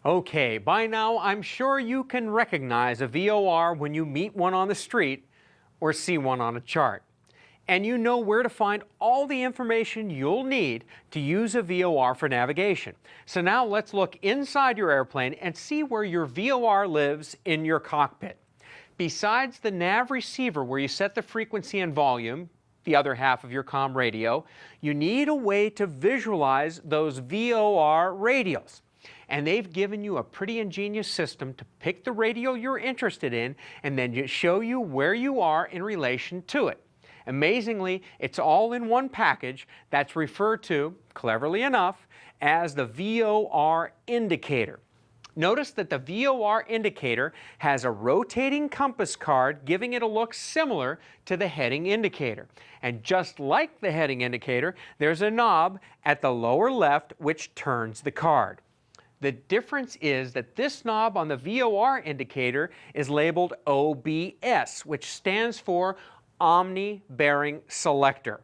Okay, by now I'm sure you can recognize a VOR when you meet one on the street or see one on a chart. And you know where to find all the information you'll need to use a VOR for navigation. So now let's look inside your airplane and see where your VOR lives in your cockpit. Besides the nav receiver where you set the frequency and volume, the other half of your comm radio, you need a way to visualize those VOR radios. And they've given you a pretty ingenious system to pick the radio you're interested in and then show you where you are in relation to it. Amazingly, it's all in one package that's referred to, cleverly enough, as the VOR indicator. Notice that the VOR indicator has a rotating compass card giving it a look similar to the heading indicator. And just like the heading indicator, there's a knob at the lower left which turns the card. The difference is that this knob on the VOR indicator is labeled OBS, which stands for Omni Bearing Selector,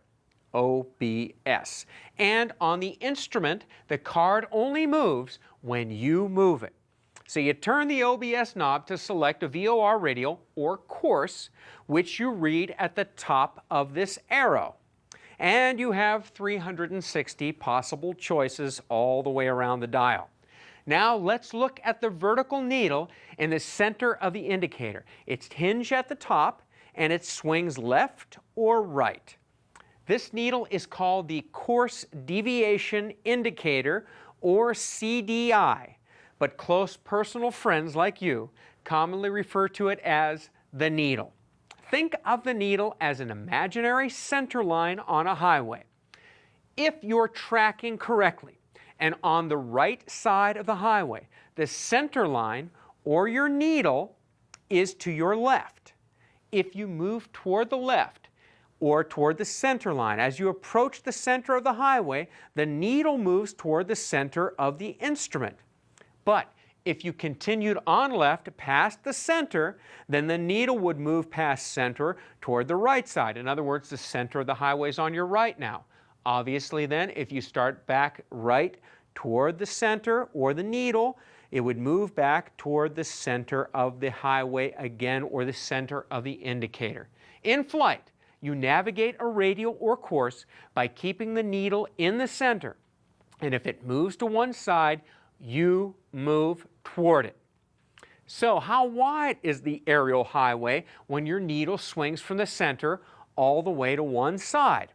OBS. And on the instrument, the card only moves when you move it. So you turn the OBS knob to select a VOR radio or course, which you read at the top of this arrow. And you have 360 possible choices all the way around the dial. Now let's look at the vertical needle in the center of the indicator. It's hinged at the top and it swings left or right. This needle is called the Course Deviation Indicator, or CDI, but close personal friends like you commonly refer to it as the needle. Think of the needle as an imaginary center line on a highway. If you're tracking correctly and on the right side of the highway, the center line, or your needle, is to your left. If you move toward the left or toward the center line, as you approach the center of the highway, the needle moves toward the center of the instrument. But if you continued on left past the center, then the needle would move past center toward the right side. In other words, the center of the highway is on your right now. Obviously then, if you start back right toward the center or the needle, it would move back toward the center of the highway again, or the center of the indicator. In flight, you navigate a radio or course by keeping the needle in the center. And if it moves to one side, you move toward it. So how wide is the aerial highway when your needle swings from the center all the way to one side?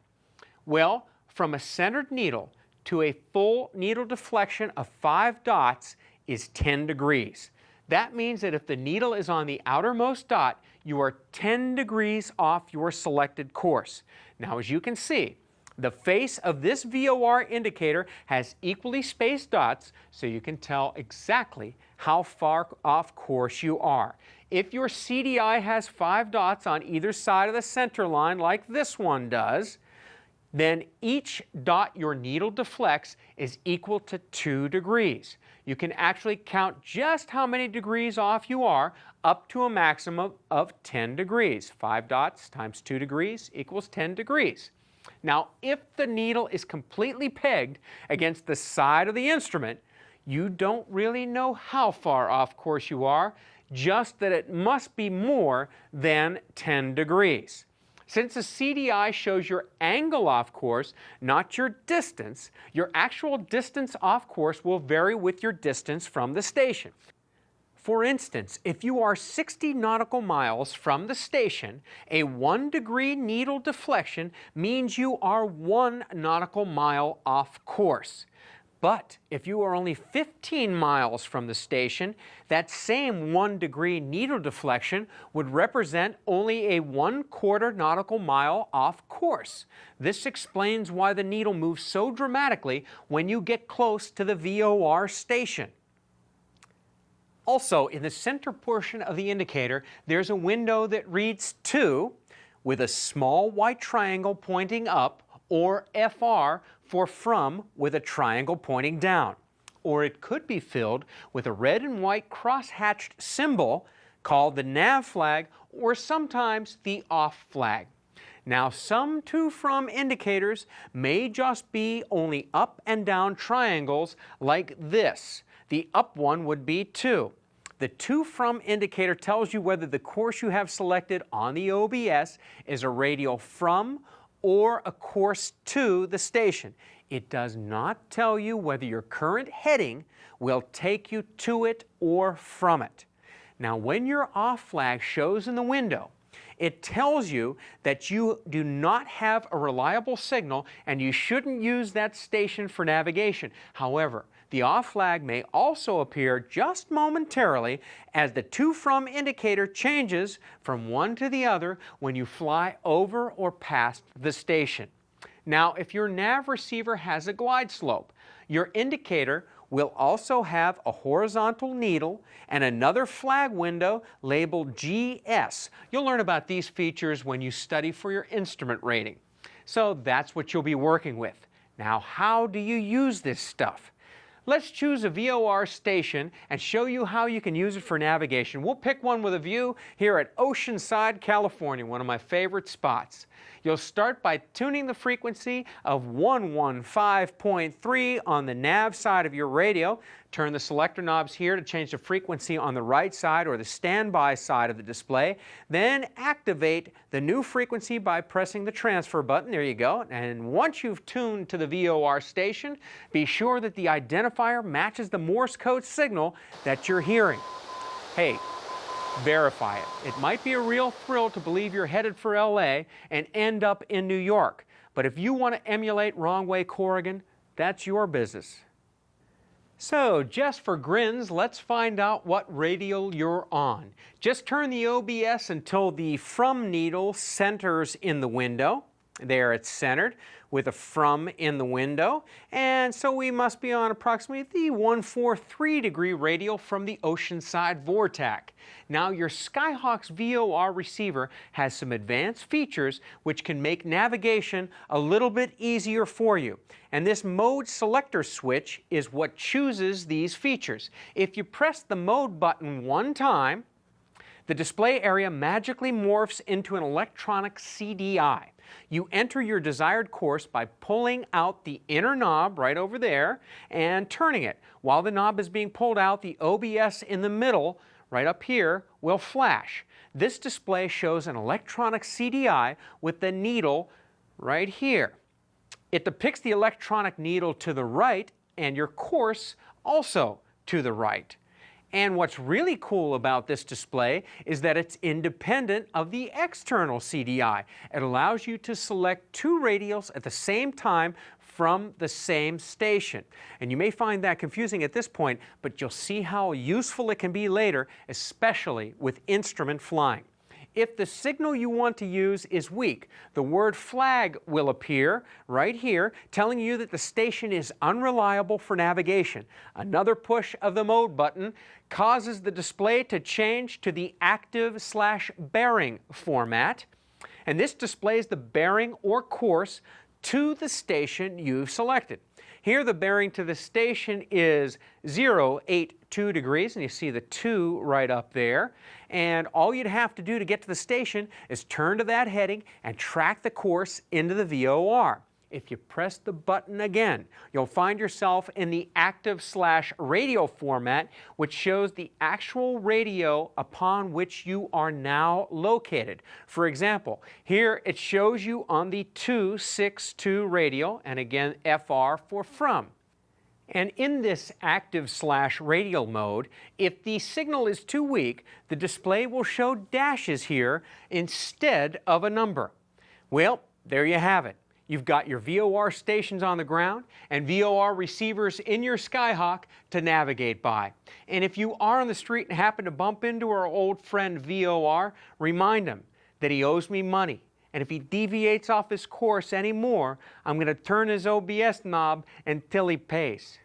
Well, from a centered needle to a full needle deflection of 5 dots is 10 degrees. That means that if the needle is on the outermost dot, you are 10 degrees off your selected course. Now, as you can see, the face of this VOR indicator has equally spaced dots, so you can tell exactly how far off course you are. If your CDI has 5 dots on either side of the center line, like this one does, then each dot your needle deflects is equal to 2 degrees. You can actually count just how many degrees off you are up to a maximum of 10 degrees. 5 dots times 2 degrees equals 10 degrees. Now, if the needle is completely pegged against the side of the instrument, you don't really know how far off course you are, just that it must be more than 10 degrees. Since the CDI shows your angle off course, not your distance, your actual distance off course will vary with your distance from the station. For instance, if you are 60 nautical miles from the station, a 1 degree needle deflection means you are 1 nautical mile off course. But if you are only 15 miles from the station, that same 1 degree needle deflection would represent only a 1/4 nautical mile off course. This explains why the needle moves so dramatically when you get close to the VOR station. Also, in the center portion of the indicator, there's a window that reads "to" with a small white triangle pointing up, or FR for "from" with a triangle pointing down. Or it could be filled with a red and white cross-hatched symbol called the nav flag, or sometimes the off flag. Now, some to/from indicators may just be only up and down triangles like this. The up one would be to. The to from indicator tells you whether the course you have selected on the OBS is a radial from or a course to the station. It does not tell you whether your current heading will take you to it or from it. Now, when your off flag shows in the window, it tells you that you do not have a reliable signal and you shouldn't use that station for navigation. However, the off flag may also appear just momentarily as the to from indicator changes from one to the other when you fly over or past the station. Now, if your nav receiver has a glide slope, your indicator will also have a horizontal needle and another flag window labeled GS. You'll learn about these features when you study for your instrument rating. So that's what you'll be working with. Now, how do you use this stuff? Let's choose a VOR station and show you how you can use it for navigation. We'll pick one with a view here at Oceanside, California, one of my favorite spots. You'll start by tuning the frequency of 115.3 on the nav side of your radio. Turn the selector knobs here to change the frequency on the right side or the standby side of the display. Then activate the new frequency by pressing the transfer button. There you go. And once you've tuned to the VOR station, be sure that the identifier matches the Morse code signal that you're hearing. Hey, verify it. It might be a real thrill to believe you're headed for LA and end up in New York. But if you want to emulate Wrong Way Corrigan, that's your business. So, just for grins, let's find out what radial you're on. Just turn the OBS until the from needle centers in the window. There it's centered with a from in the window. And so we must be on approximately the 143 degree radial from the Oceanside Vortac. Now your Skyhawk's VOR receiver has some advanced features which can make navigation a little bit easier for you. And this mode selector switch is what chooses these features. If you press the mode button one time, the display area magically morphs into an electronic CDI. You enter your desired course by pulling out the inner knob right over there and turning it. While the knob is being pulled out, the OBS in the middle, right up here, will flash. This display shows an electronic CDI with the needle right here. It depicts the electronic needle to the right and your course also to the right. And what's really cool about this display is that it's independent of the external CDI. It allows you to select two radials at the same time from the same station. And you may find that confusing at this point, but you'll see how useful it can be later, especially with instrument flying. If the signal you want to use is weak, the word flag will appear right here, telling you that the station is unreliable for navigation. Another push of the mode button causes the display to change to the active/bearing format. And this displays the bearing or course to the station you've selected. Here the bearing to the station is 082 degrees, and you see the 2 right up there. And all you'd have to do to get to the station is turn to that heading and track the course into the VOR. If you press the button again, you'll find yourself in the active/radio format, which shows the actual radio upon which you are now located. For example, here it shows you on the 262 radio, and again FR for from. And in this active/radial mode, if the signal is too weak, the display will show dashes here instead of a number. Well, there you have it. You've got your VOR stations on the ground and VOR receivers in your Skyhawk to navigate by. And if you are on the street and happen to bump into our old friend VOR, remind him that he owes me money. And if he deviates off his course anymore, I'm going to turn his OBS knob until he pays.